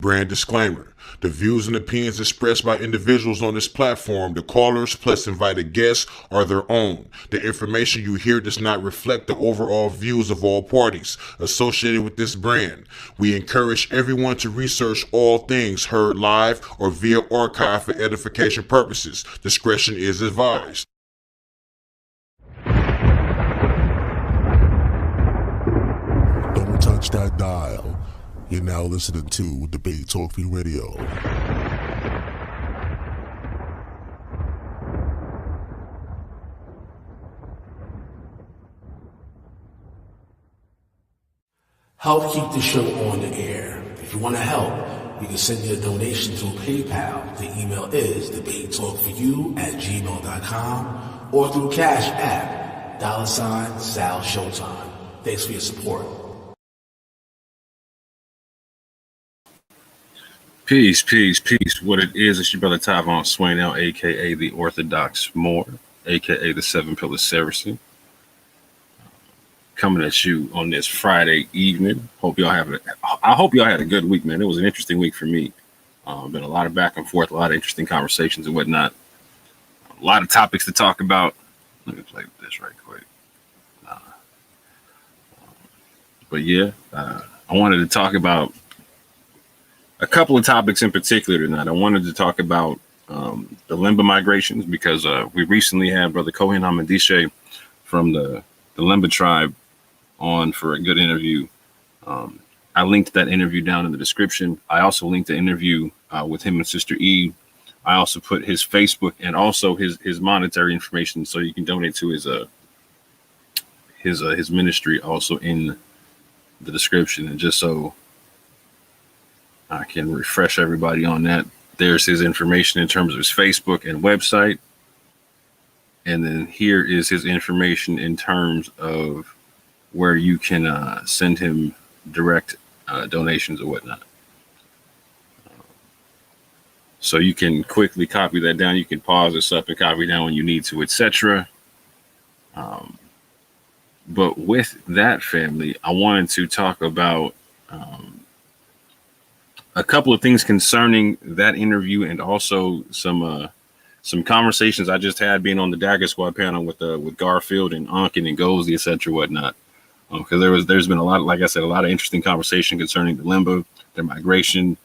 Brand disclaimer. The views and opinions expressed by individuals on this platform, the callers plus invited guests, are their own. The information you hear does not reflect the overall views of all parties associated with this brand. We encourage everyone to research all things heard live or via archive for edification purposes. Discretion is advised. Don't touch that dial. You're now listening to Debate Talk Free Radio. Help keep the show on the air. If you want to help, you can send your donation to PayPal. The email is debatetalkforyou@gmail.com or through Cash App, $SALSHOWTIME. Thanks for your support. Peace, peace, peace. What it is, it's your brother Tyvon Swainell, a.k.a. the Orthodox Moor, a.k.a. the Seven Pillar Saracen. Coming at you on this Friday evening. I hope y'all had a good week, man. It was an interesting week for me. Been a lot of back and forth, a lot of interesting conversations and whatnot. A lot of topics to talk about. Let me play this right quick. But yeah, I wanted to talk about a couple of topics in particular tonight. I wanted to talk about the Limba migrations because we recently had Brother Kohen Hamandishe from the Lemba tribe on for a good interview. I linked that interview down in the description. I also linked the interview with him and Sister E. I also put his Facebook and also his monetary information so you can donate to his ministry also in the description. And just so I can refresh everybody on that, there's his information in terms of his Facebook and website. And then here is his information in terms of where you can send him direct donations or whatnot. So you can quickly copy that down. You can pause this up and copy down when you need to, etc. But with that, family, I wanted to talk about a couple of things concerning that interview and also some conversations I just had being on the Dagger Squad panel with Garfield and Unkin and Goldie, etc. whatnot. Because there's been a lot, like I said, a lot of interesting conversation concerning the Limba, their migration,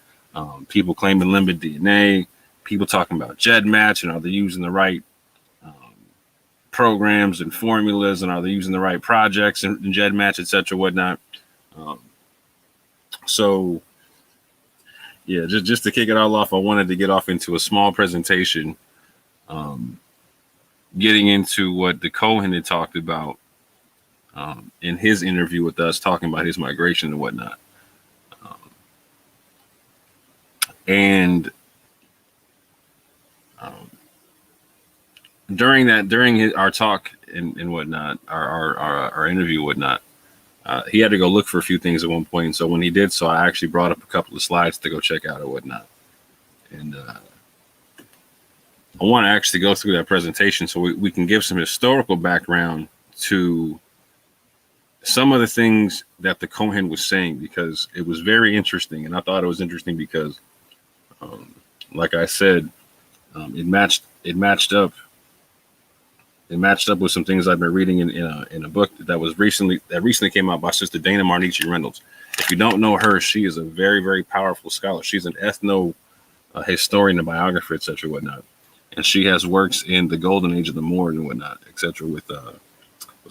people claiming Limba DNA, people talking about Gedmatch and are they using the right programs and formulas and are they using the right projects in Gedmatch, etc. whatnot. So yeah, just to kick it all off, I wanted to get off into a small presentation, getting into what the Kohen had talked about in his interview with us, talking about his migration and whatnot. And during our talk and whatnot, our interview and whatnot, he had to go look for a few things at one point. So when he did so, I actually brought up a couple of slides to go check out or whatnot. And I want to actually go through that presentation so we can give some historical background to some of the things that the Kohen was saying, because it was very interesting. And I thought it was interesting because, like I said, it matched up with some things I've been reading in a book that recently came out by Sister Dana Marniche Reynolds. If you don't know her, she is a very, very powerful scholar. She's an ethno historian, a biographer, etc. whatnot. And she has works in the golden age of the Moors and whatnot, etc. with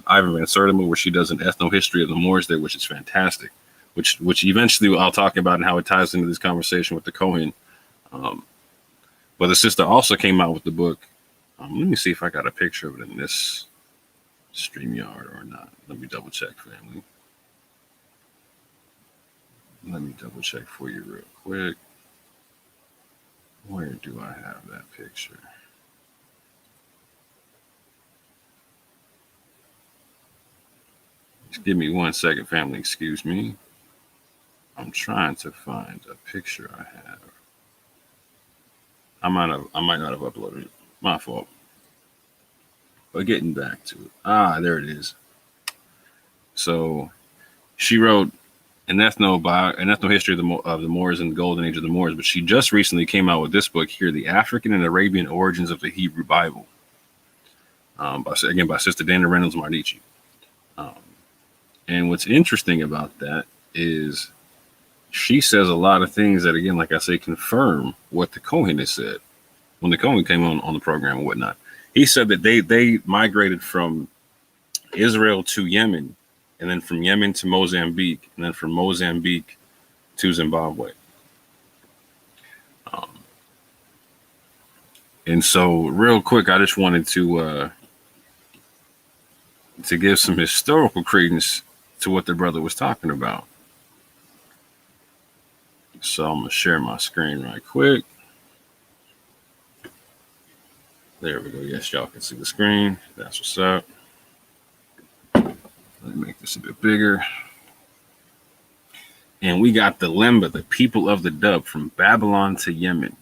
Ivan Van Sertima, where she does an ethno history of the Moors there, which is fantastic, which eventually I'll talk about and how it ties into this conversation with the Kohen. But the sister also came out with the book. Let me see if I got a picture of it in this StreamYard or not. Let me double check, family. Let me double check for you real quick. Where do I have that picture? Just give me 1 second, family. Excuse me. I'm trying to find a picture I have. I might not have uploaded it. My fault. But getting back to it. There it is. So she wrote, an ethno history of the Moors and the golden age of the Moors. But she just recently came out with this book here, The African and Arabian Origins of the Hebrew Bible, by Sister Dana Reynolds Mardici. And what's interesting about that is she says a lot of things that, again, like I say, confirm what the Kohen has said when the Kohen came on the program and whatnot. He said that they migrated from Israel to Yemen, and then from Yemen to Mozambique, and then from Mozambique to Zimbabwe. And so, real quick, I just wanted to give some historical credence to what the brother was talking about. So I'm gonna share my screen right quick. There we go. Yes, y'all can see the screen. That's what's up. Let me make this a bit bigger. And we got the Lemba, the people of the dub, from Babylon to Yemen.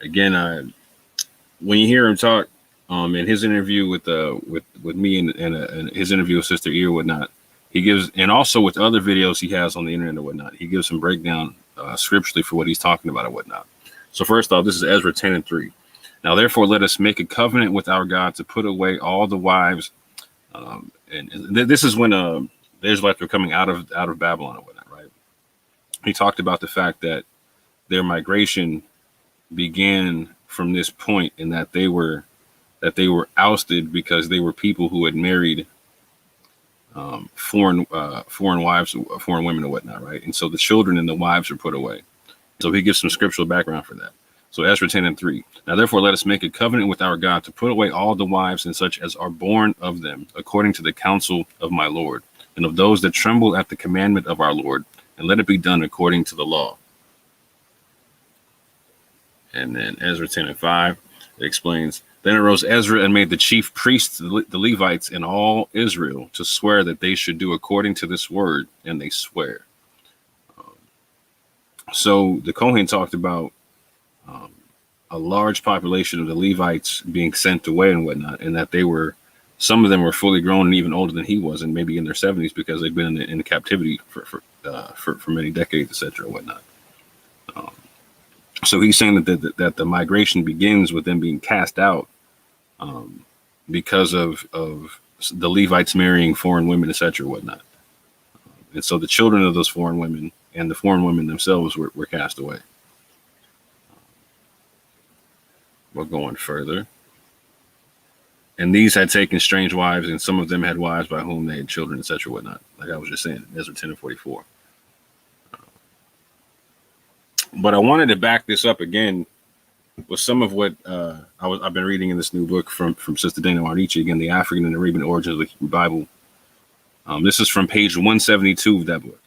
Again, when you hear him talk, in his interview with me and his interview with Sister E or whatnot, he gives, and also with other videos he has on the internet and whatnot, he gives some breakdown scripturally for what he's talking about and whatnot. So first off, this is Ezra 10:3. Now, therefore, let us make a covenant with our God to put away all the wives. And this is when the Israelites were coming out of Babylon and whatnot, right? He talked about the fact that their migration began from this point, and that they were ousted because they were people who had married foreign wives, foreign women and whatnot, right? And so the children and the wives were put away. So he gives some scriptural background for that. So Ezra 10:3. Now, therefore, let us make a covenant with our God to put away all the wives and such as are born of them, according to the counsel of my Lord, and of those that tremble at the commandment of our Lord, and let it be done according to the law. And then Ezra 10:5, it explains, then arose Ezra and made the chief priests, the Levites, and all Israel to swear that they should do according to this word, and they swear. So the Kohen talked about a large population of the Levites being sent away and whatnot, and that some of them were fully grown and even older than he was, and maybe in their 70s because they've been in captivity for many decades, etc. and whatnot. So he's saying that the migration begins with them being cast out because of the Levites marrying foreign women, etc. and whatnot. And so the children of those foreign women and the foreign women themselves were cast away. We're going further. And these had taken strange wives, and some of them had wives by whom they had children, etc. whatnot. Like I was just saying, Ezra 10:44. But I wanted to back this up again with some of what I've been reading in this new book from Sister Dana Mardici, again, The African and Arabian Origins of the Hebrew Bible. This is from page 172 of that book,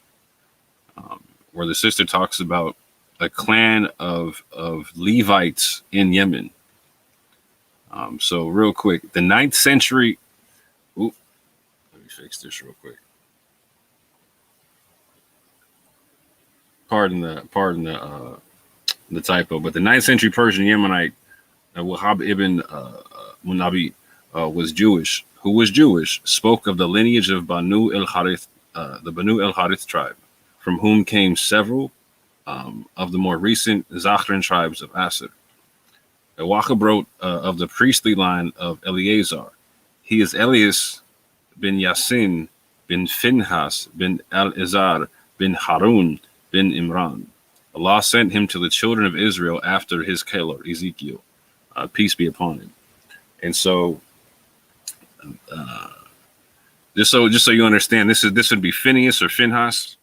where the sister talks about a clan of Levites in Yemen. So real quick, the 9th century. Let me fix this real quick. Pardon the typo, but the 9th century Persian Yemenite Wahab ibn Munabi was Jewish, spoke of the lineage of Banu el-Harith, the Banu el-Harith tribe, from whom came several of the more recent Zakhran tribes of Asir. Wahab wrote of the priestly line of Eleazar. He is Elias bin Yasin bin Finhas bin Al-Izar bin Harun bin Imran. Allah sent him to the children of Israel after his Calor, Ezekiel, peace be upon him. And so, just so you understand, this would be Phineas or Finhas.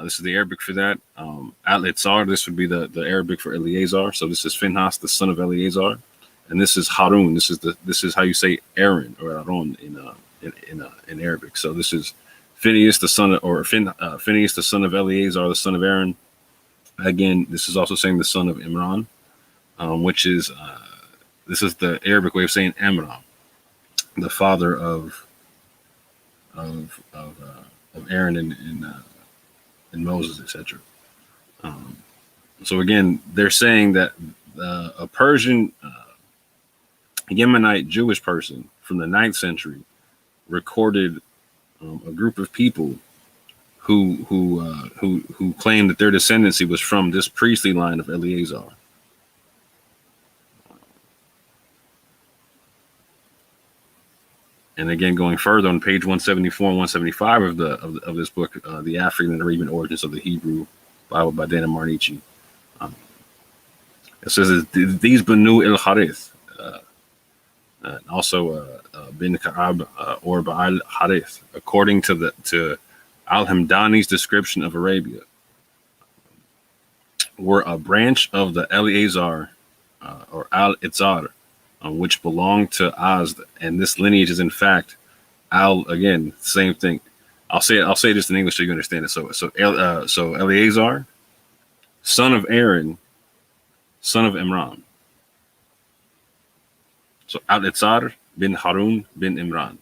This is the Arabic for that. Al-Itzar, this would be the Arabic for Eleazar. So this is Finhas, the son of Eleazar, and this is Harun. This is how you say Aaron or Aaron in Arabic. So this is Phineas, the son of Phineas, the son of Eleazar, the son of Aaron. Again, this is also saying the son of Imran, which is this is the Arabic way of saying Amram, the father of Aaron and Moses, etc. So again, they're saying that a Persian Yemenite Jewish person from the 9th century recorded a group of people who claimed that their descendancy was from this priestly line of Eleazar. And again, going further on page 174 and 175 of this book, the African and Arabian Origins of the Hebrew Bible by Dana Marnichi. It says these Banu el Harith, also bin Ka'ab or Ba'al Harith, according to Al-Hamdani's description of Arabia, were a branch of the Eleazar or Al-Itzar, which belonged to Azd, and this lineage is in fact again, same thing. I'll say this in English so you understand it. So Eleazar, son of Aaron, son of Imran. So Al-Itzar bin Harun bin Imran.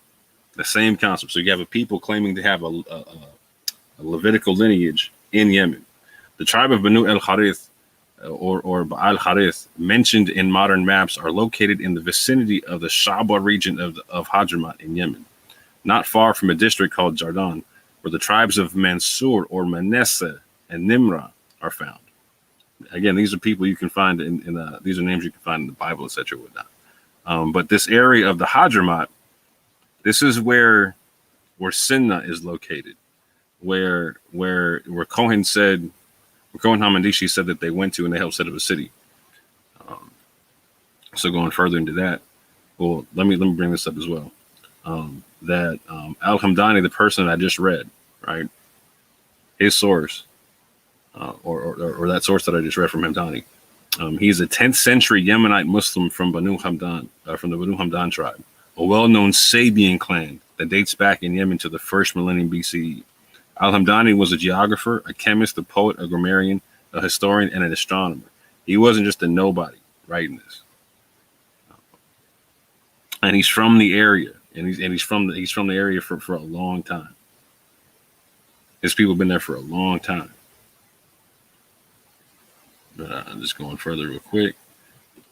The same concept. So you have a people claiming to have a Levitical lineage in Yemen. The tribe of Banu el-Harith or Ba'al Harith mentioned in modern maps are located in the vicinity of the Shabwa region of Hadramaut in Yemen, not far from a district called Jardan, where the tribes of Mansur or Manasseh and Nimrah are found. Again, these are people you can find these are names you can find in the Bible, etc. But this area of the Hadramaut, this is where Sinna is located, where Kohen said. Kohen Hamandishe said that they went to and they helped set up a city. So going further into that, well, let me bring this up as well. That Al-Hamdani, the person that I just read, right, his source, or that source that I just read from Hamdani, he's a 10th century Yemenite Muslim from Banu Hamdan, from the Banu Hamdan tribe, a well-known Sabian clan that dates back in Yemen to the first millennium BCE. Al-Hamdani was a geographer, a chemist, a poet, a grammarian, a historian, and an astronomer. He wasn't just a nobody writing this. And he's from the area, and he's from the area for a long time. His people have been there for a long time. But I'm just going further real quick.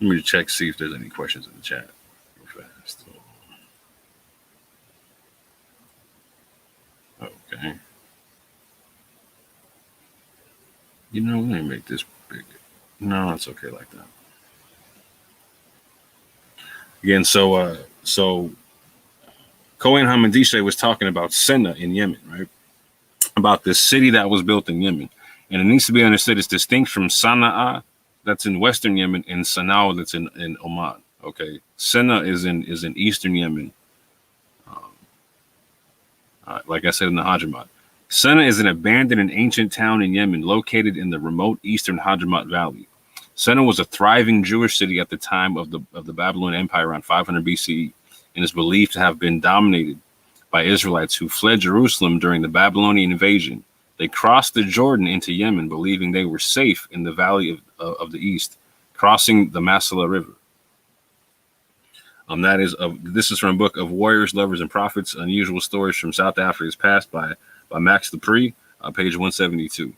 Let me check, see if there's any questions in the chat real fast. Okay. You know, let me make this big. No, it's okay like that. Again, so Kohen Hamandishe was talking about Senna in Yemen, right? About this city that was built in Yemen. And it needs to be understood it's distinct from Sana'a, that's in Western Yemen, and Sana'a, that's in Oman. Okay. Senna is in Eastern Yemen. Like I said, in the Hadramaut. Senna is an abandoned and ancient town in Yemen located in the remote eastern Hadramaut Valley. Senna was a thriving Jewish city at the time of the Babylonian Empire around 500 BCE and is believed to have been dominated by Israelites who fled Jerusalem during the Babylonian invasion. They crossed the Jordan into Yemen, believing they were safe in the valley of the east, crossing the Masala River. This is from a book of Warriors, Lovers, and Prophets, Unusual Stories from South Africa's Past by Max Dupree, page 172.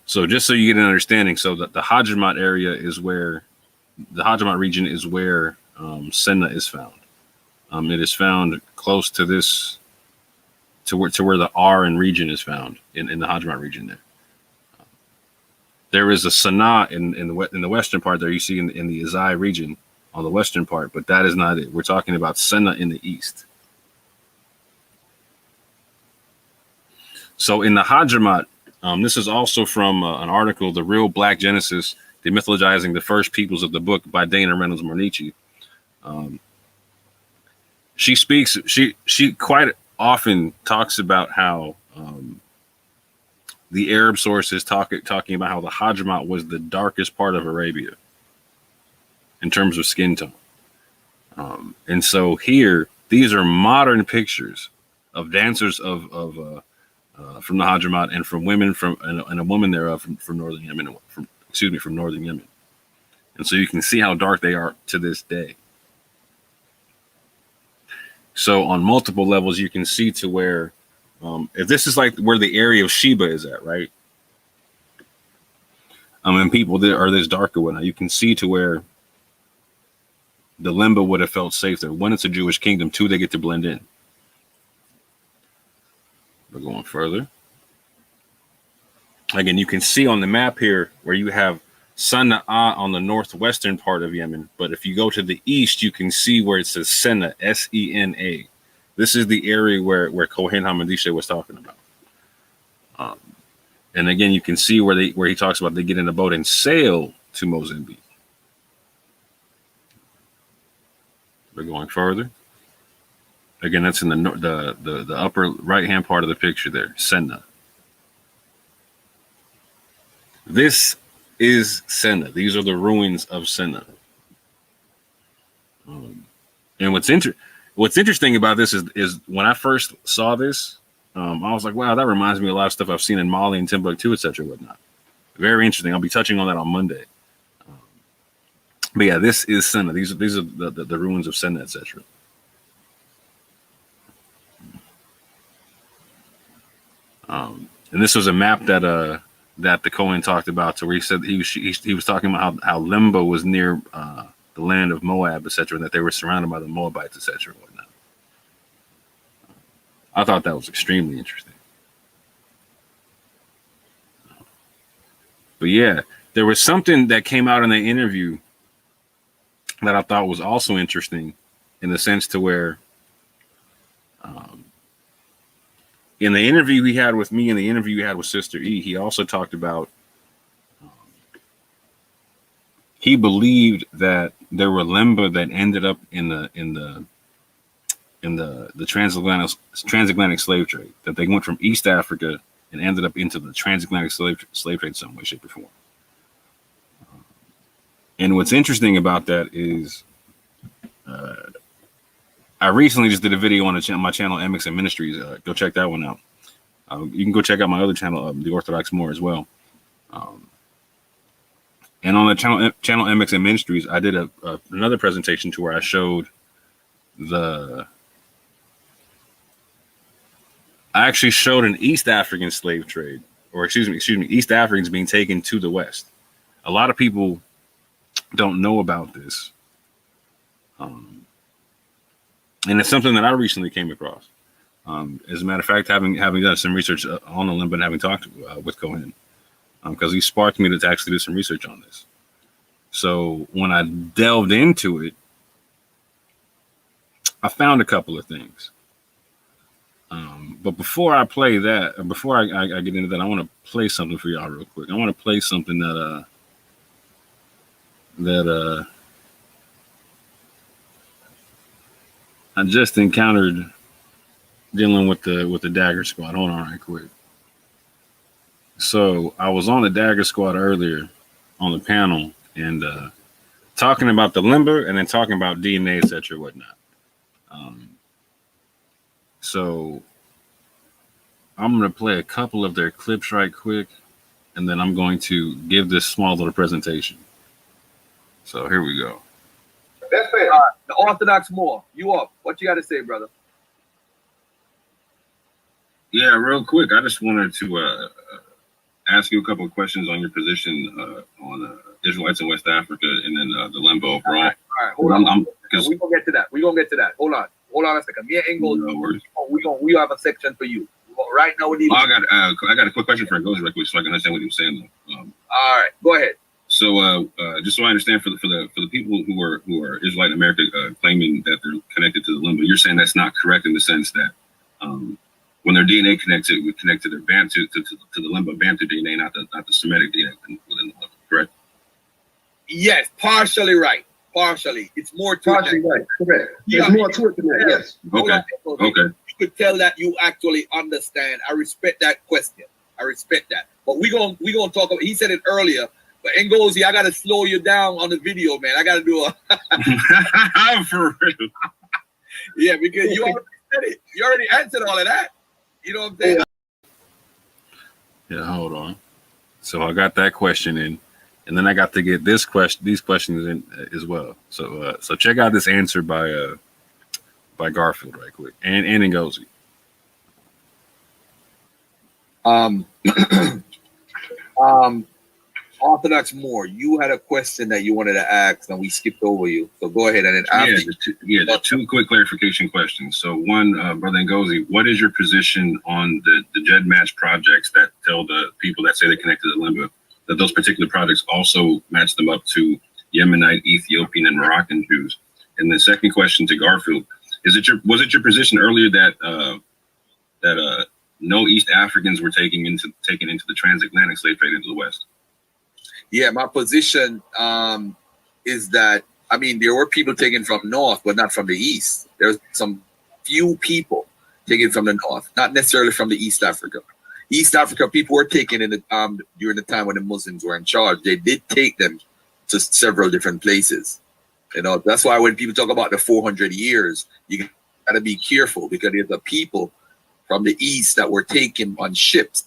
So just so you get an understanding, so that the Hadramaut area is where the Hadramaut region is where Senna is found. It is found close to this, to where the Aran region is found in the Hadramaut region there. There is a Sana'a in the western part there you see in the Azai region on the western part, but that is not it. We're talking about Senna in the east. So in the Hadramaut, this is also from an article, The Real Black Genesis, Demythologizing the First Peoples of the Book by Dana Reynolds Marnichi. She quite often talks about how the Arab sources talking about how the Hadramaut was the darkest part of Arabia in terms of skin tone. And so here, these are modern pictures of dancers from the Hadramaut and from women and a woman thereof from northern Yemen, from northern Yemen. And so you can see how dark they are to this day. So on multiple levels, you can see to where, if this is like where the area of Sheba is at, right? And people that are this darker one, you can see to where the Limba would have felt safe there. One, it's a Jewish kingdom. Two, they get to blend in. We're going further. Again, you can see on the map here where you have Sana'a on the northwestern part of Yemen. But if you go to the east, you can see where it says Sena, S-E-N-A. This is the area where Kohen Hamandishe was talking about. And again, you can see where he talks about they get in a boat and sail to Mozambique. We're going further. Again, that's in the upper right-hand part of the picture there, Senna. This is Senna. These are the ruins of Senna. And what's interesting about this is when I first saw this, I was like, wow, that reminds me of a lot of stuff I've seen in Mali and Timbuktu, etc. whatnot. Very interesting. I'll be touching on that on Monday. But yeah, this is Senna. These are the ruins of Senna, etc. And this was a map that the Kohen talked about, to where he said he was talking about how Lemba was near the land of Moab, etc., and that they were surrounded by the Moabites, etc. and whatnot. I thought that was extremely interesting. But yeah, there was something that came out in the interview that I thought was also interesting, in the sense to where in the interview he had with me and the interview he had with Sister E, he also talked about he believed that there were Lemba that ended up in the transatlantic slave trade, that they went from East Africa and ended up into the transatlantic slave trade some way, shape, or form. And what's interesting about that is I recently just did a video on my channel, MX Ministries. Go check that one out. You can go check out my other channel, The Orthodox More, as well. And on the channel MX Ministries, I did another presentation to where I showed I actually showed an East African slave trade, or excuse me, East Africans being taken to the West. A lot of people don't know about this. And it's something that I recently came across. As a matter of fact, having done some research on the Limba and having talked with Kohen, because he sparked me to actually do some research on this. So when I delved into it, I found a couple of things. But before I play that, before I get into that, I want to play something for y'all real quick. I want to play something that I just encountered dealing with the Dagger squad. Hold on right quick. So I was on the Dagger squad earlier on the panel and talking about the Limba and then talking about DNA, etc., whatnot. So I'm going to play a couple of their clips right quick, and then I'm going to give this small little presentation. So here we go. That's fair. The Orthodox More, you up? What you got to say, brother? Yeah, real quick. I just wanted to ask you a couple of questions on your position on Israelites in West Africa and then the Limba overall. All right, hold on. We're going to get to that. We're going to get to that. Hold on a second. Me and Engel, we have a section for you. Right now, we need. I got a quick question for Ngozi real quick, so I can understand what he was saying. All right, go ahead. So, just so I understand, for the people who are Israelite in America claiming that they're connected to the Limba, you're saying that's not correct in the sense that when their DNA connects to their Bantu to the Limba Bantu DNA, not the Semitic DNA within the Limba, correct? Yes, partially right. Partially, it's more to partially it. Right. Correct. There's more to it than that. Yes. Okay. You could tell that you actually understand. I respect that question. I respect that. But we gonna talk about. He said it earlier. But Ngozi, I gotta slow you down on the video, man. I gotta do a for real. Yeah, because you already said it. You already answered all of that. You know what I'm saying? Yeah, hold on. So I got that question in, and then I got to get these questions in as well. So so check out this answer by Garfield right quick, and Ngozi. Orthodox Moore, you had a question that you wanted to ask, and we skipped over you. So go ahead and then after. The two quick clarification questions. So one, Brother Ngozi, what is your position on the Gedmatch projects that tell the people that say they connected to Limba that those particular projects also match them up to Yemenite, Ethiopian, and Moroccan Jews? And the second question to Garfield, was it your position earlier that no East Africans were taken into the transatlantic slave trade into the West? Yeah, my position is that, I mean, there were people taken from North, but not from the East. There's some few people taken from the North, not necessarily from the East Africa. East Africa people were taken in the, during the time when the Muslims were in charge. They did take them to several different places. You know, that's why when people talk about the 400 years, you got to be careful because there's the people from the East that were taken on ships.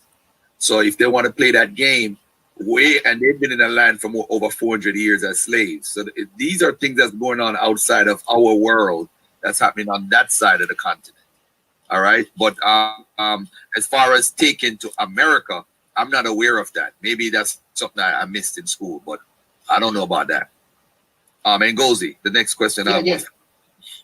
So if they want to play that game, and they've been in the land for over 400 years as slaves. So these are things that's going on outside of our world that's happening on that side of the continent. All right. But as far as taken to America, I'm not aware of that. Maybe that's something I missed in school, but I don't know about that. Ngozi, the next question. I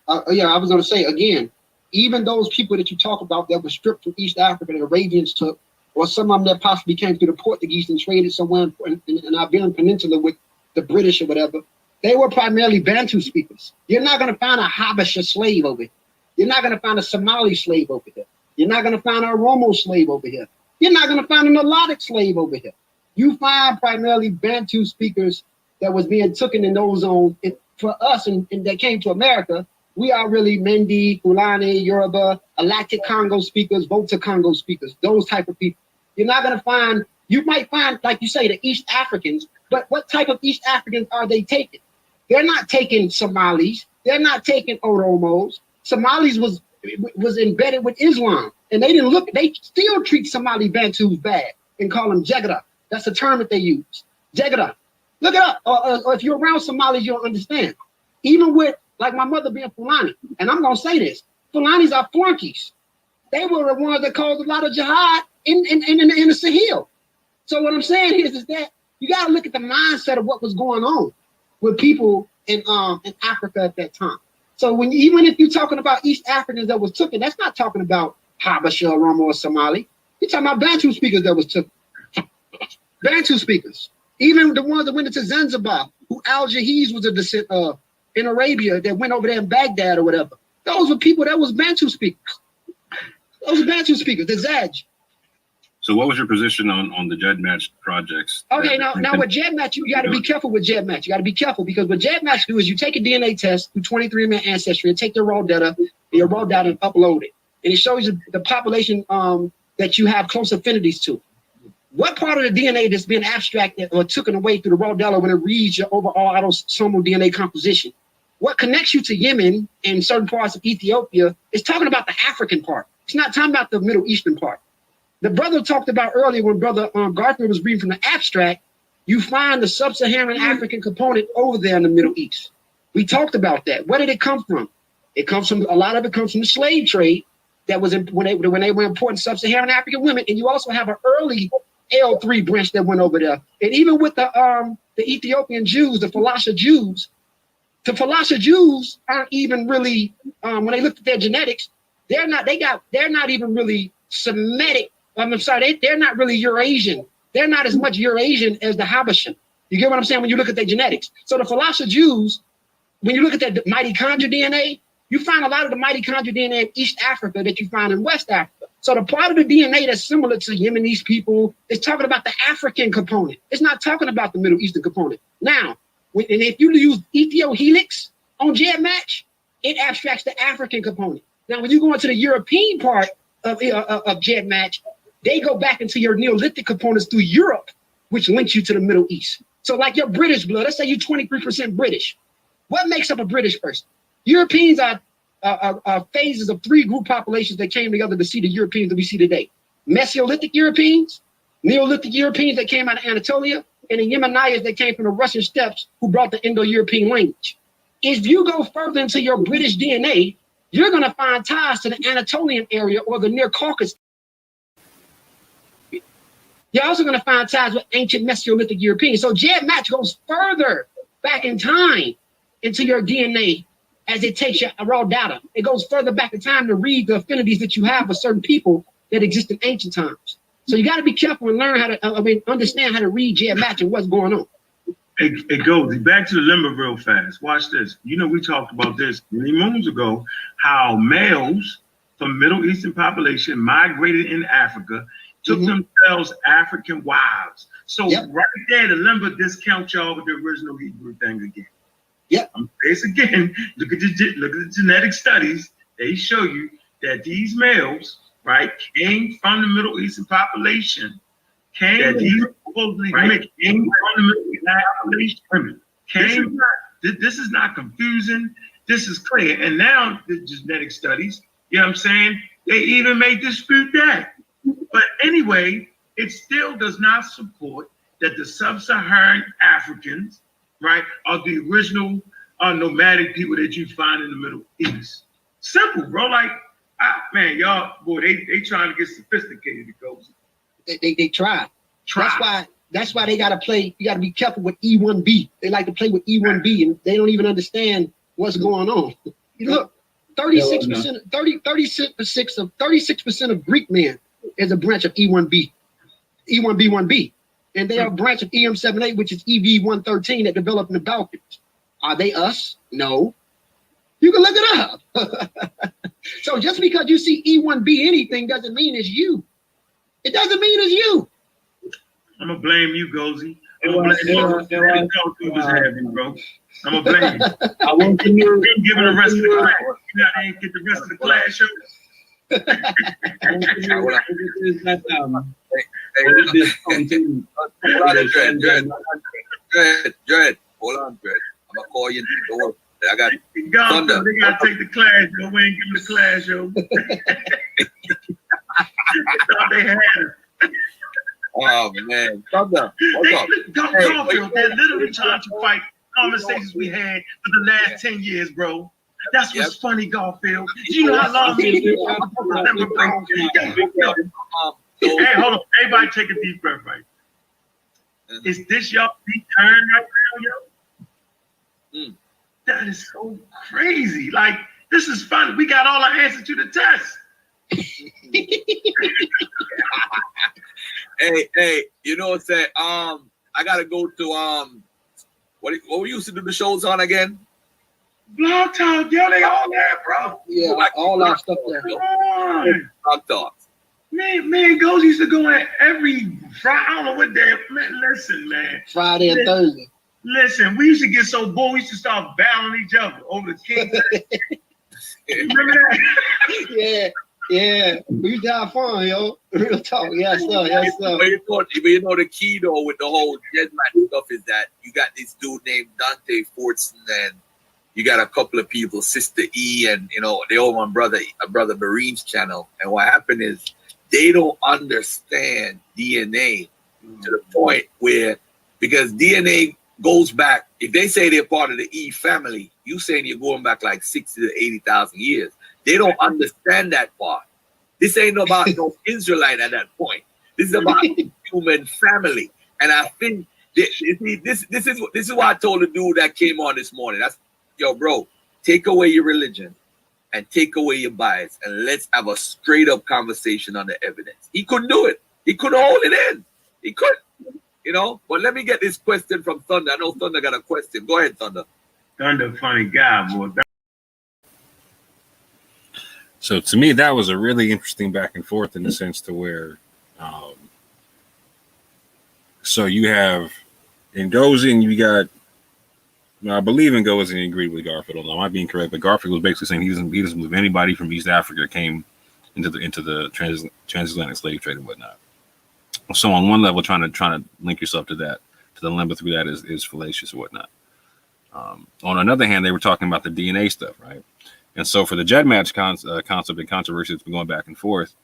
was going to say again, even those people that you talk about that were stripped from East Africa, the Arabians took, or some of them that possibly came through the Portuguese and traded somewhere in the Iberian Peninsula with the British or whatever, they were primarily Bantu speakers. You're not going to find a Habesha slave over here. You're not going to find a Somali slave over here. You're not going to find a Oromo slave over here. You're not going to find an Melodic slave over here. You find primarily Bantu speakers that was being taken in those zones. For us, and that came to America, we are really Mendi, Fulani, Yoruba, Alactic Congo speakers, Volta Congo speakers, those type of people. You're not going to find, you might find, like you say, the East Africans, but what type of East Africans are they taking? They're not taking Somalis. They're not taking Oromos. Somalis was embedded with Islam, and they didn't look, they still treat Somali Bantus bad and call them Jagara. That's the term that they use. Jagara. Look it up, or if you're around Somalis, you'll understand. Even with, like my mother being Fulani, and I'm gonna say this, Fulanis are flunkies. They were the ones that caused a lot of jihad in the Sahel. So what I'm saying is that you gotta look at the mindset of what was going on with people in Africa at that time. So even if you're talking about East Africans that was taken, that's not talking about Habesha, Oromo, or Somali. You're talking about Bantu speakers that was taken. Bantu speakers. Even the ones that went into Zanzibar, who Al-Jahiz was a descent of, in Arabia, that went over there in Baghdad or whatever. Those were people that was Bantu speakers. Those were Bantu speakers, the Zaj. So what was your position on the Gedmatch projects? Okay, now with Gedmatch, you got to be careful with Gedmatch. You got to be careful because what Gedmatch do is you take a DNA test through 23andMe Ancestry and take your raw data and upload it. And it shows you the population that you have close affinities to. What part of the DNA that's been abstracted or taken away through the raw data when it reads your overall autosomal DNA composition? What connects you to Yemen and certain parts of Ethiopia is talking about the African part. It's not talking about the Middle Eastern part. The brother talked about earlier when brother Garfield was reading from the abstract, you find the sub-Saharan African component over there in the Middle East. We talked about that. Where did it come from? It comes from, a lot of it comes from the slave trade that was when they were importing sub-Saharan African women. And you also have an early L3 branch that went over there. And even with the Ethiopian Jews, the Falasha Jews aren't even really, when they looked at their genetics, they're not even really Semitic. They're not really Eurasian. They're not as much Eurasian as the Habeshan. You get what I'm saying when you look at their genetics? So the Falasha Jews, when you look at that mitochondrial DNA, you find a lot of the mitochondrial DNA in East Africa that you find in West Africa. So the part of the DNA that's similar to Yemenese people is talking about the African component. It's not talking about the Middle Eastern component. Now, and if you use Ethio-helix on Gedmatch, it abstracts the African component. Now, when you go into the European part of Gedmatch, they go back into your Neolithic components through Europe, which links you to the Middle East. So like your British blood, let's say you're 23% British. What makes up a British person? Europeans are phases of three group populations that came together to see the Europeans that we see today. Mesolithic Europeans, Neolithic Europeans that came out of Anatolia, and the Yemenis that came from the Russian steppes who brought the Indo-European language. If you go further into your British DNA, you're going to find ties to the Anatolian area or the near Caucasus. You're also going to find ties with ancient Mesolithic Europeans. So Gedmatch goes further back in time into your DNA as it takes your raw data. It goes further back in time to read the affinities that you have with certain people that exist in ancient times. So you got to be careful and learn how to, understand how to read Gedmatch and what's going on. It goes back to the Limba real fast. Watch this. You know, we talked about this many moons ago, how males from Middle Eastern population migrated in Africa, took themselves African wives. So right there, the Limba discount y'all with the original Hebrew thing again. Yep. It's again, look at the genetic studies. They show you that these males, right, came from the Middle Eastern population. Came from the Middle Eastern population. This is not confusing. This is clear. And now the genetic studies, you know what I'm saying? They even may dispute that. But anyway, it still does not support that the sub-Saharan Africans, right, are the original nomadic people that you find in the Middle East. Simple, bro. Like, man, y'all, boy, they trying to get sophisticated. It goes. They try. That's why they gotta play. You gotta be careful with E1B. They like to play with E1B, and they don't even understand what's going on. Look, 36% of Greek men is a branch of E1B, E1B1B, and they are a branch of EM78, which is EV113 that developed in the Balkans. Are they us? No. You can look it up. So just because you see E1B anything doesn't mean it's you. It doesn't mean it's you. I'm gonna blame you, Gozy. I'm gonna blame you, bro. I'm gonna blame you. I want to know. You didn't give it the rest of the class. You know, they didn't get the rest of the class show. Dread, hold on, Dread. I'm gonna call you. I got Thunder. They gotta take the class, yo. We ain't giving the class, yo. Thought they had it. Oh man, Thunder, what's up? Garfield, they're literally trying to fight conversations we had for the last 10 years, bro. That's what's funny, Garfield. You know how long we Hey, hold on. Everybody take a deep breath, right? Is this your deep turn right now, yo? That is so crazy. Like, this is fun. We got all the answers to the test. Hey, you know what I'm saying? I gotta go to what we used to do the shows on again? Blog Talk, yo, they all there, bro. Yeah, like all our stuff there. Blog Talk. Man, Goes used to go in every Friday. I don't know what day. Man, listen, man. Friday and Thursday. Listen, we used to get so bored, we used to start battling each other over the king. Remember that? Yeah. We used to have fun, yo. Real talk. Yes, sir. But you know the key though with the whole Gedmatch stuff is that you got this dude named Dante Fortson, and you got a couple of people, Sista E, and you know they all on brother Marine's channel. And what happened is they don't understand DNA to the point where, because DNA goes back, if they say they're part of the E family, you saying you're going back like 60 to 80,000 years. They don't understand that part. This ain't about no Israelite at that point. This is about human family. And I think this is what I told the dude that came on this morning. That's, yo, bro, take away your religion and take away your bias, and let's have a straight up conversation on the evidence. He couldn't do it. He couldn't hold it in. He couldn't. You know, but let me get this question from Thunder. I know Thunder got a question. Go ahead, Thunder. Thunder, funny guy, boy. So to me, that was a really interesting back and forth in the sense to where, so you have in Gozy, and you got, I believe in Gozy and agreed with Garfield. Although I might be incorrect, but Garfield was basically saying he doesn't believe anybody from East Africa came into the transatlantic slave trade and whatnot. So on one level, trying to link yourself to that, to the Lemba through that is fallacious or whatnot. On another hand, they were talking about the DNA stuff, right? And so for the Gedmatch concept and controversy that's been going back and forth,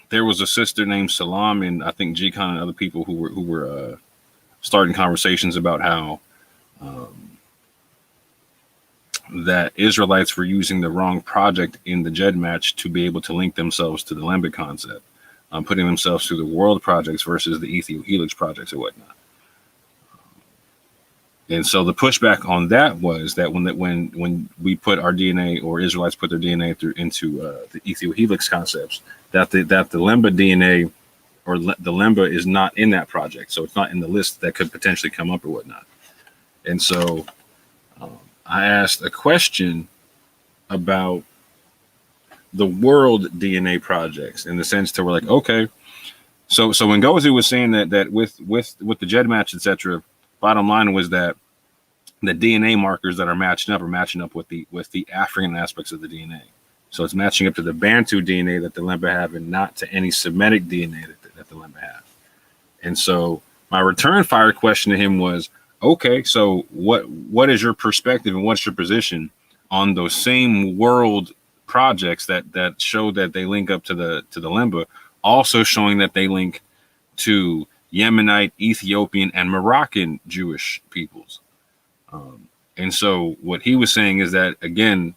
there was a sister named Salam and I think G-Con and other people who were starting conversations about how that Israelites were using the wrong project in the Gedmatch to be able to link themselves to the Lemba concept. putting themselves through the world projects versus the Ethio Helix projects and whatnot. And so the pushback on that was that when we put our DNA, or Israelites put their DNA into the Ethio Helix concepts, that the Lemba DNA or the Lemba is not in that project, so it's not in the list that could potentially come up or whatnot. And so I asked a question about the world DNA projects, in the sense to, we're like, okay, so when Gutu was saying that with the Gedmatch, etc., bottom line was that the DNA markers that are matching up with the African aspects of the DNA. So it's matching up to the Bantu DNA that the Lemba have, and not to any Semitic DNA that the Lemba have. And so my return fire question to him was, okay, so what is your perspective and what's your position on those same world projects that show that they link up to the Lemba, also showing that they link to Yemenite, Ethiopian, and Moroccan Jewish peoples? And so what he was saying is that, again,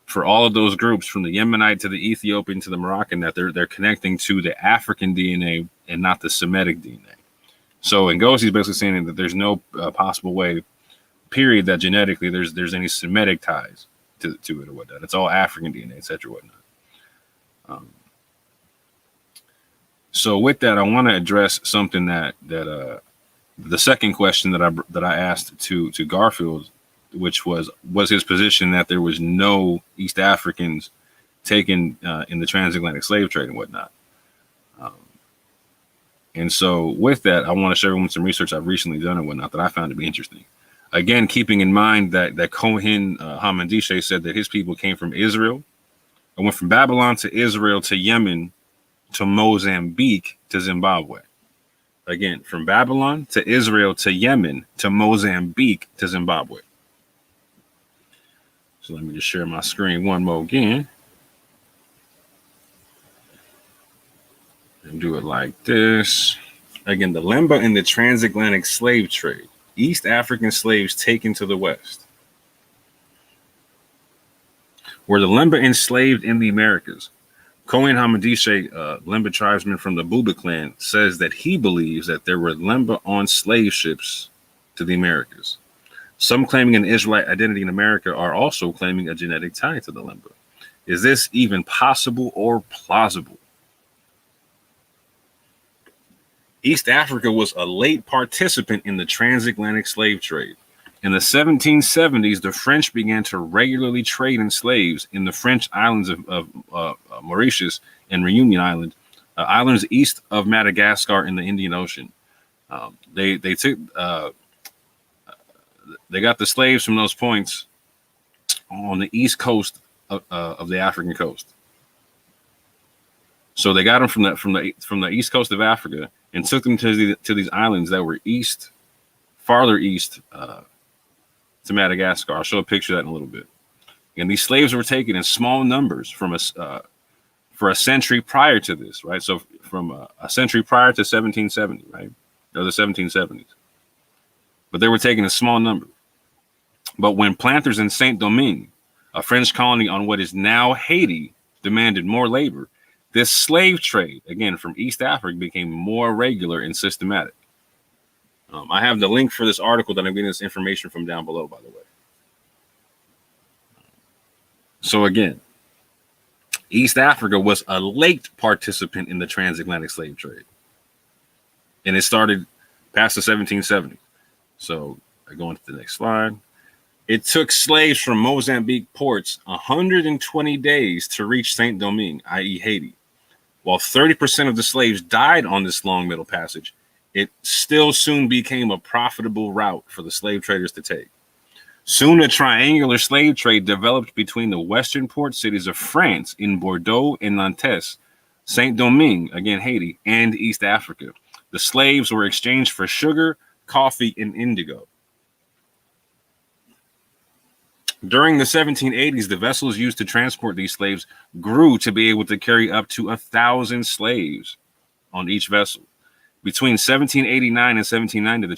for all of those groups, from the Yemenite to the Ethiopian to the Moroccan, that they're connecting to the African DNA and not the Semitic DNA. So Ngosi's basically saying that there's no possible way, period, that genetically there's any Semitic ties to it or whatnot. It's all African DNA, etc. whatnot. So with that, I want to address something that the second question that I asked to Garfield, which was his position that there was no East Africans taken in the transatlantic slave trade and whatnot. And so with that, I want to share with you some research I've recently done and whatnot that I found to be interesting. Again, keeping in mind that Kohen Hamandishe said that his people came from Israel and went from Babylon to Israel to Yemen to Mozambique to Zimbabwe. Again, from Babylon to Israel to Yemen to Mozambique to Zimbabwe. So let me just share my screen one more again. And do it like this. Again, the Lemba in the transatlantic slave trade. East African slaves taken to the West. Were the Lemba enslaved in the Americas? Kohen Hamandishe, Lemba tribesman from the Buba clan, says that he believes that there were Lemba on slave ships to the Americas. Some claiming an Israelite identity in America are also claiming a genetic tie to the Lemba. Is this even possible or plausible? East Africa was a late participant in the transatlantic slave trade. In the 1770s, the French began to regularly trade in slaves in the French islands of Mauritius and Reunion Island, islands east of Madagascar in the Indian Ocean. They got the slaves from those points on the east coast of the African coast. So they got them from the east coast of Africa and took them to these islands that were farther east to Madagascar. I'll show a picture of that in a little bit. And these slaves were taken in small numbers for a century prior to this, right? So from a century prior to 1770, right? Or the 1770s. But they were taken in small number. But when planters in Saint-Domingue, a French colony on what is now Haiti, demanded more labor, this slave trade, again, from East Africa, became more regular and systematic. I have the link for this article that I'm getting this information from down below, by the way. So again, East Africa was a late participant in the transatlantic slave trade. And it started past the 1770s. So I go into the next slide. It took slaves from Mozambique ports 120 days to reach Saint-Domingue, i.e. Haiti. While 30% of the slaves died on this long middle passage, it still soon became a profitable route for the slave traders to take. Soon a triangular slave trade developed between the western port cities of France in Bordeaux and Nantes, Saint-Domingue, again Haiti, and East Africa. The slaves were exchanged for sugar, coffee, and indigo. During the 1780s, the vessels used to transport these slaves grew to be able to carry up to 1,000 slaves on each vessel. Between 1789 and 1790, the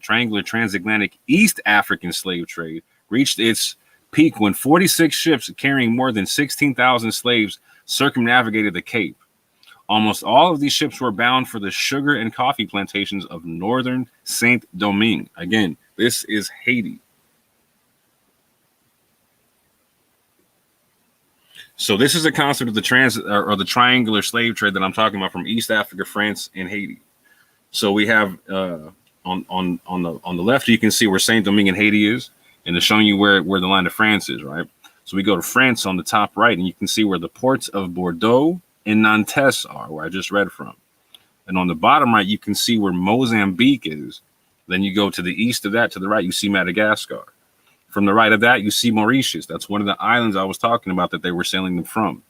triangular transatlantic East African slave trade reached its peak when 46 ships carrying more than 16,000 slaves circumnavigated the Cape. Almost all of these ships were bound for the sugar and coffee plantations of northern Saint-Domingue. Again, this is Haiti. So this is a concept of the the triangular slave trade that I'm talking about from East Africa, France, and Haiti. So we have on the left, you can see where Saint-Domingue and Haiti is, and it's showing you where the line of France is, right? So we go to France on the top right, and you can see where the ports of Bordeaux and Nantes are, where I just read from. And on the bottom right, you can see where Mozambique is. Then you go to the east of that, to the right, you see Madagascar. From the right of that, you see Mauritius. That's one of the islands I was talking about that they were sailing them from.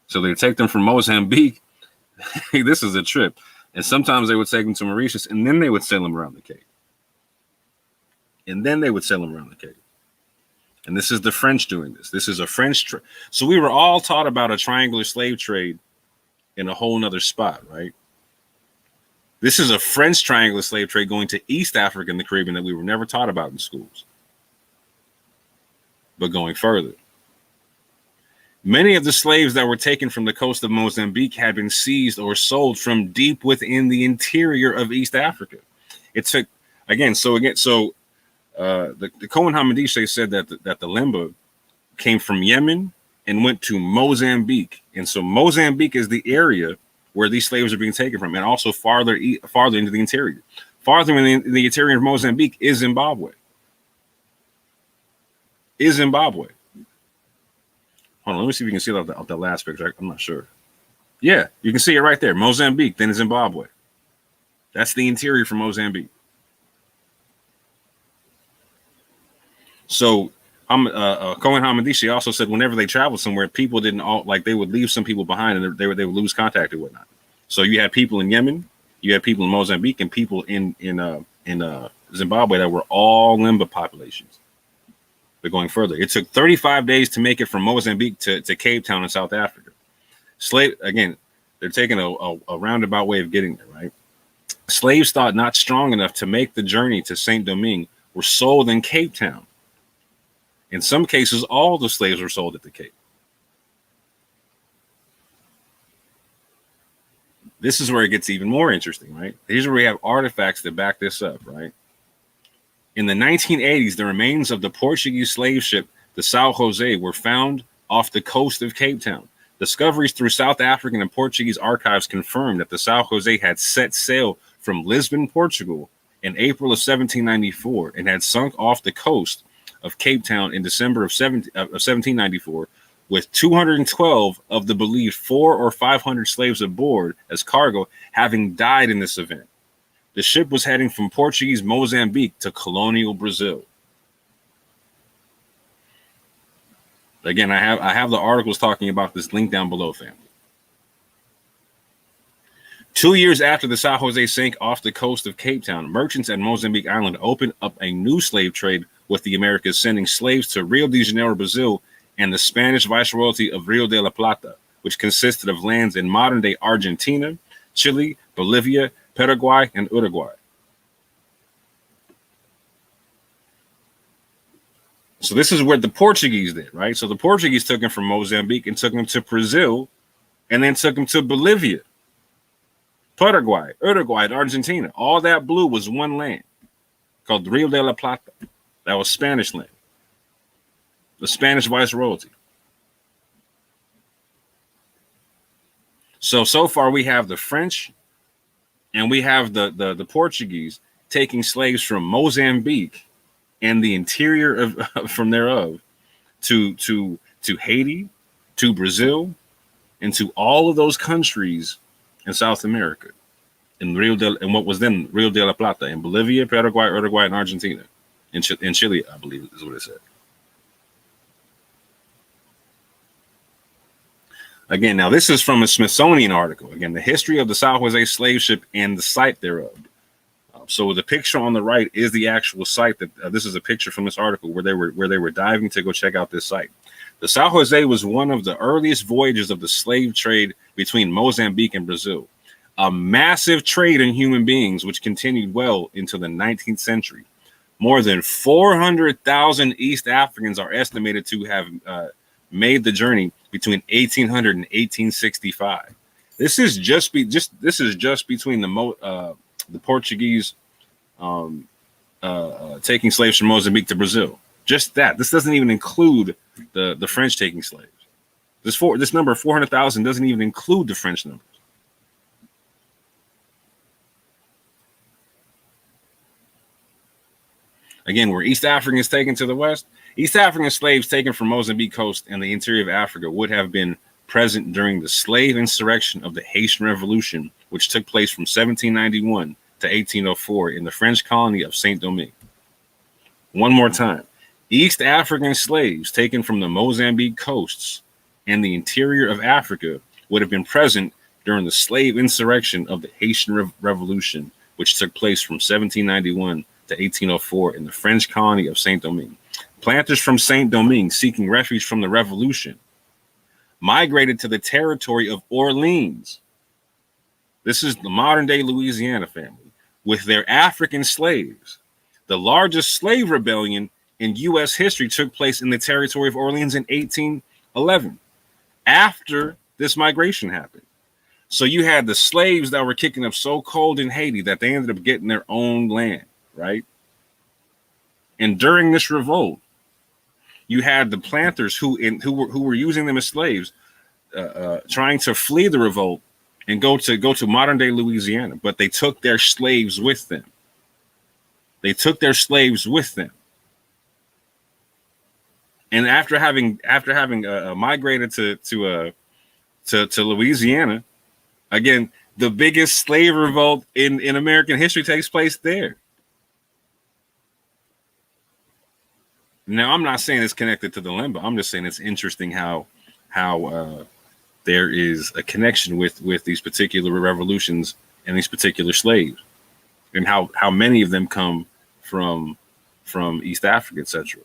So they take them from Mozambique. This is a trip. And sometimes they would take them to Mauritius, and then they would sail them around the Cape. And then they would sail them around the Cape. And this is the French doing this. This is a French trade. So we were all taught about a triangular slave trade in a whole nother spot, right? This is a French triangular slave trade going to East Africa and the Caribbean that we were never taught about in schools. But going further, many of the slaves that were taken from the coast of Mozambique had been seized or sold from deep within the interior of East Africa. It took, the Kohen Hamandishe said that the Lemba came from Yemen and went to Mozambique. And so Mozambique is the area where these slaves are being taken from, and also farther into the interior. Farther in the interior of Mozambique is Zimbabwe. Hold on, let me see if you can see that off the last picture. I'm not sure. Yeah, you can see it right there. Mozambique, then Zimbabwe. That's the interior from Mozambique. So Kohen Hamandishe also said whenever they traveled somewhere, people didn't they would leave some people behind, and they would lose contact and whatnot. So you had people in Yemen, you had people in Mozambique, and people in Zimbabwe that were all Limba populations. But going further, it took 35 days to make it from Mozambique to Cape Town in South Africa. They're taking a roundabout way of getting there, right? Slaves thought not strong enough to make the journey to Saint-Domingue were sold in Cape Town. In some cases, all the slaves were sold at the Cape. This is where it gets even more interesting, right? Here's where we have artifacts that back this up, right? In the 1980s, the remains of the Portuguese slave ship, the São José, were found off the coast of Cape Town. Discoveries through South African and Portuguese archives confirmed that the São José had set sail from Lisbon, Portugal in April of 1794 and had sunk off the coast of Cape Town in December of 1794 with 212 of the believed 400 or 500 slaves aboard as cargo having died in this event. The ship was heading from Portuguese Mozambique to colonial Brazil. Again, I have the articles talking about this link down below, family. 2 years after the São José sank off the coast of Cape Town, merchants at Mozambique Island opened up a new slave trade with the Americas, sending slaves to Rio de Janeiro, Brazil, and the Spanish Viceroyalty of Rio de la Plata, which consisted of lands in modern-day Argentina, Chile, Bolivia, Paraguay, and Uruguay. So this is where the Portuguese did, right? So the Portuguese took them from Mozambique and took them to Brazil, and then took them to Bolivia, Paraguay, Uruguay, and Argentina. All that blue was one land called Rio de la Plata. That was Spanish land. The Spanish Viceroyalty. So far we have the French and we have the Portuguese taking slaves from Mozambique and the interior of from thereof to Haiti, to Brazil, and to all of those countries in South America, in what was then Rio de la Plata, in Bolivia, Paraguay, Uruguay, and Argentina, in Chile, I believe is what it said. Again, now this is from a Smithsonian article. Again, the history of the São José slave ship and the site thereof. So the picture on the right is the actual site that this is a picture from this article where they were diving to go check out this site. The São José was one of the earliest voyages of the slave trade between Mozambique and Brazil, a massive trade in human beings which continued well into the 19th century. More than 400,000 East Africans are estimated to have made the journey between 1800 and 1865. This is just between the Portuguese taking slaves from Mozambique to Brazil. Just that. This doesn't even include the French taking slaves. This number 400,000 doesn't even include the French numbers. Again, were East Africans taken to the West? East African slaves taken from Mozambique coast and the interior of Africa would have been present during the slave insurrection of the Haitian Revolution, which took place from 1791 to 1804 in the French colony of Saint-Domingue. One more time. East African slaves taken from the Mozambique coasts and the interior of Africa would have been present during the slave insurrection of the Haitian Revolution, which took place from 1791 to 1804 in the French colony of Saint-Domingue. Planters from Saint-Domingue seeking refuge from the revolution migrated to the territory of Orleans. This is the modern-day Louisiana family with their African slaves. The largest slave rebellion in U.S. history took place in the territory of Orleans in 1811 after this migration happened. So you had the slaves that were kicking up so cold in Haiti that they ended up getting their own land, right? And during this revolt, you had the planters who were using them as slaves, trying to flee the revolt and go to modern day Louisiana, but they took their slaves with them. And after having migrated to Louisiana, again, the biggest slave revolt in American history takes place there. Now, I'm not saying it's connected to the Limba. I'm just saying it's interesting how there is a connection with these particular revolutions and these particular slaves, and how many of them come from East Africa, etc.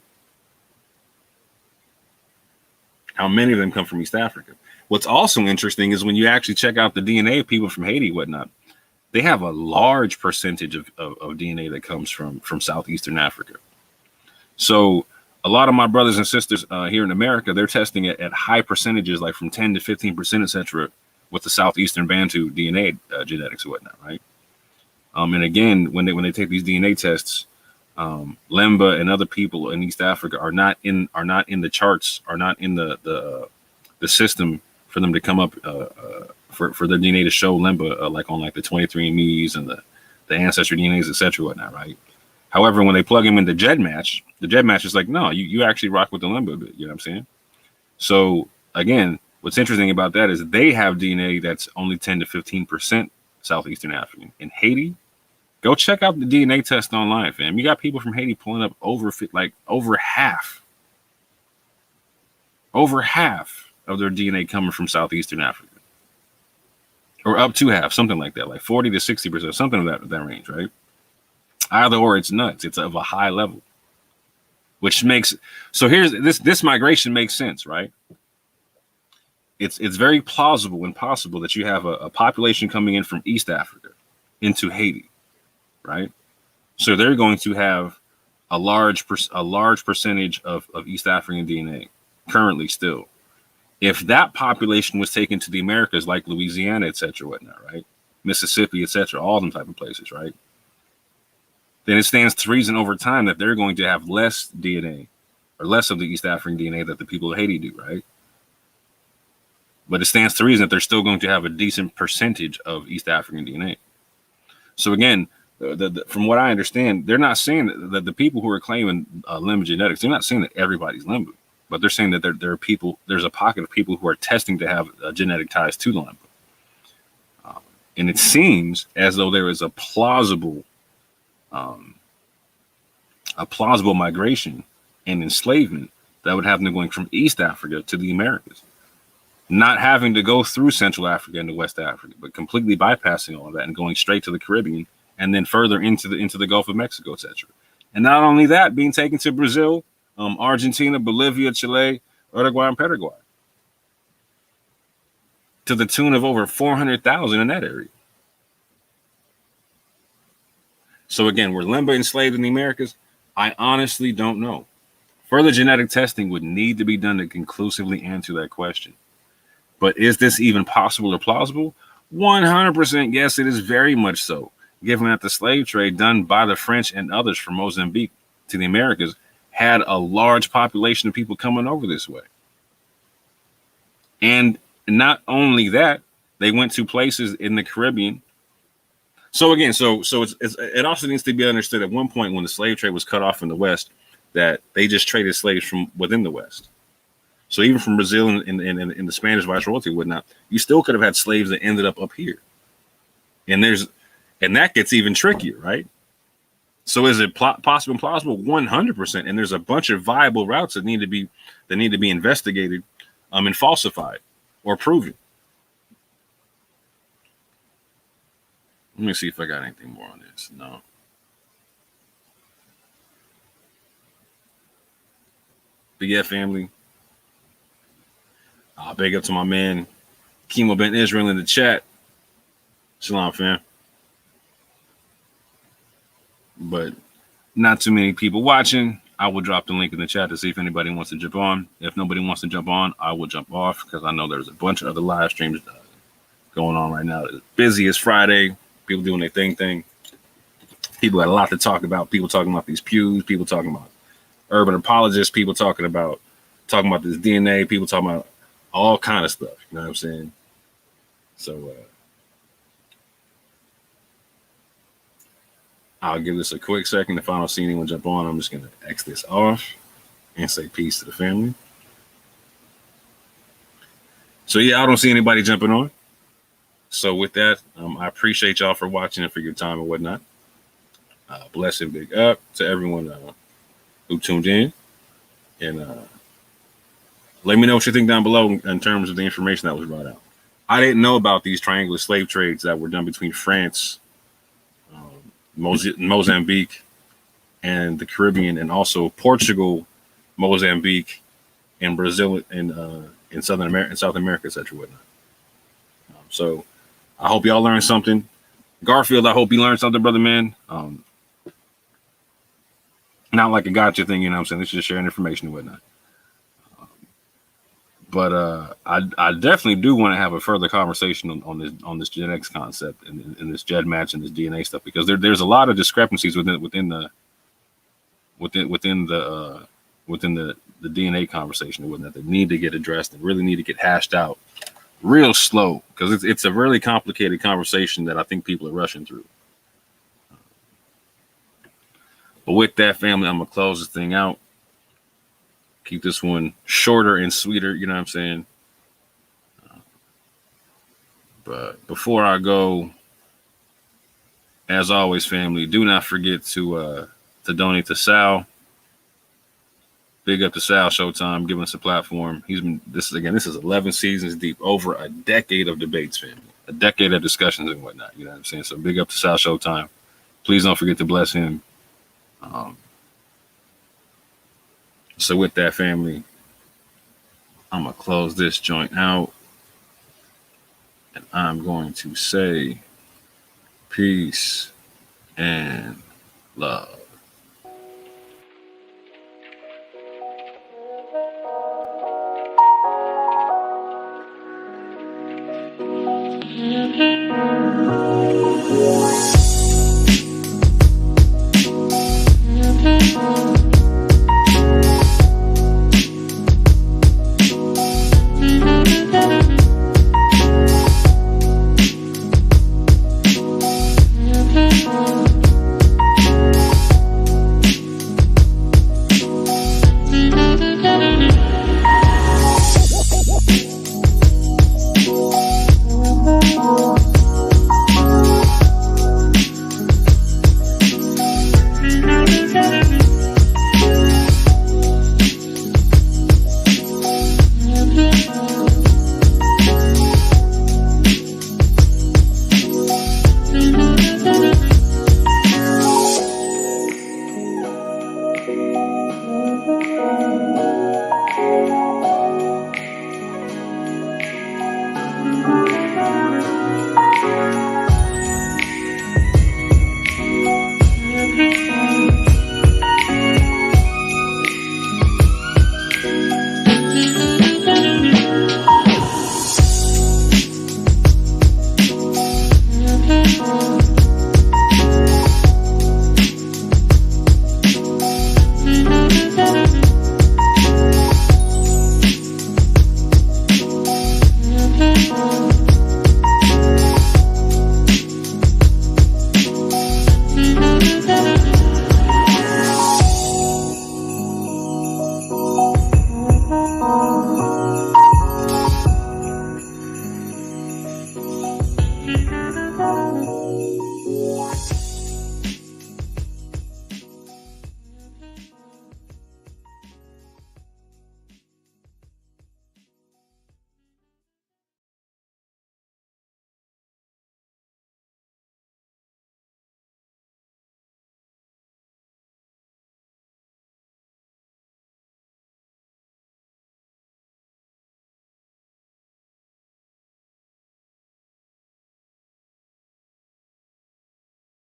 How many of them come from East Africa? What's also interesting is when you actually check out the DNA of people from Haiti and whatnot, they have a large percentage of DNA that comes from Southeastern Africa. So a lot of my brothers and sisters here in America, they're testing it at high percentages, like from 10 to 15%, etc., with the Southeastern Bantu DNA genetics and whatnot, right? And again, when they take these DNA tests, Lemba and other people in East Africa are not in the charts, are not in the system for them to come up for their DNA to show Lemba like on like the 23andMe's and the Ancestry DNAs, etc., whatnot, right? However, when they plug him into Gedmatch, the Gedmatch is like, no, you actually rock with the Limba a bit. You know what I'm saying? So again, what's interesting about that is they have DNA that's only 10 to 15% Southeastern African. In Haiti, go check out the DNA test online, fam. You got people from Haiti pulling up over half of their DNA coming from Southeastern Africa, or up to half, something like that, like 40 to 60%, something of that range, right? Either or, it's nuts. It's of a high level, which makes so here's this migration makes sense, right? It's very plausible and possible that you have a population coming in from East Africa into Haiti, right? So they're going to have a large percentage of East African DNA currently still. If that population was taken to the Americas, like Louisiana, etc., whatnot, right? Mississippi, etc., all them type of places, right? Then it stands to reason over time that they're going to have less DNA or less of the East African DNA that the people of Haiti do, right? But it stands to reason that they're still going to have a decent percentage of East African DNA. So again, from what I understand, they're not saying that the people who are claiming Limba genetics, they're not saying that everybody's Limba, but they're saying that there are people, there's a pocket of people who are testing to have genetic ties to the Limba. And it seems as though there is a plausible migration and enslavement that would have them going from East Africa to the Americas, not having to go through Central Africa into West Africa, but completely bypassing all of that and going straight to the Caribbean and then further into the Gulf of Mexico, etc. And not only that, being taken to Brazil, Argentina, Bolivia, Chile, Uruguay, and Paraguay, to the tune of over 400,000 in that area. So again, were Limba enslaved in the Americas? I honestly don't know. Further genetic testing would need to be done to conclusively answer that question. But is this even possible or plausible? 100% yes, it is very much so, given that the slave trade done by the French and others from Mozambique to the Americas had a large population of people coming over this way. And not only that, they went to places in the Caribbean. So again, it also needs to be understood at one point when the slave trade was cut off in the West, that they just traded slaves from within the West. So even from Brazil and in the Spanish viceroyalty and whatnot, you still could have had slaves that ended up here. And that gets even trickier, right? So is it possible and plausible? 100%. And there's a bunch of viable routes that need to be investigated, and falsified or proven. Let me see if I got anything more on this. No. But yeah, family. Big up to my man, Kimo Ben Israel in the chat. Shalom, fam. But not too many people watching. I will drop the link in the chat to see if anybody wants to jump on. If nobody wants to jump on, I will jump off because I know there's a bunch of other live streams going on right now. It's busy as Friday. People doing their thing. People got a lot to talk about. People talking about these pews. People talking about urban apologists. People talking about this DNA. People talking about all kind of stuff. You know what I'm saying? So I'll give this a quick second. If I don't see anyone jump on, I'm just going to X this off and say peace to the family. So yeah, I don't see anybody jumping on. So with that, I appreciate y'all for watching and for your time and whatnot. Bless and big up to everyone who tuned in. And let me know what you think down below in terms of the information that was brought out. I didn't know about these triangular slave trades that were done between France, Mozambique, and the Caribbean, and also Portugal, Mozambique, and Brazil, and in South America, etc. Whatnot. So I hope y'all learned something. Garfield, I hope you learned something, brother man. Not like a gotcha thing, you know what I'm saying? It's just sharing information and whatnot. But I definitely do want to have a further conversation on this genetics concept and this Gedmatch and this DNA stuff, because there's a lot of discrepancies within the DNA conversation and whatnot that need to get addressed and really need to get hashed out real slow, because it's a really complicated conversation that I think people are rushing through. But with that, family, I'm gonna close this thing out. Keep this one shorter and sweeter, you know what I'm saying? But before I go, as always, family, do not forget to donate to Sal. Big up to Sal Showtime, giving us a platform. This is 11 seasons deep, over a decade of debates, family, a decade of discussions and whatnot. You know what I'm saying? So big up to Sal Showtime. Please don't forget to bless him. So with that, family, I'm going to close this joint out. And I'm going to say peace and love.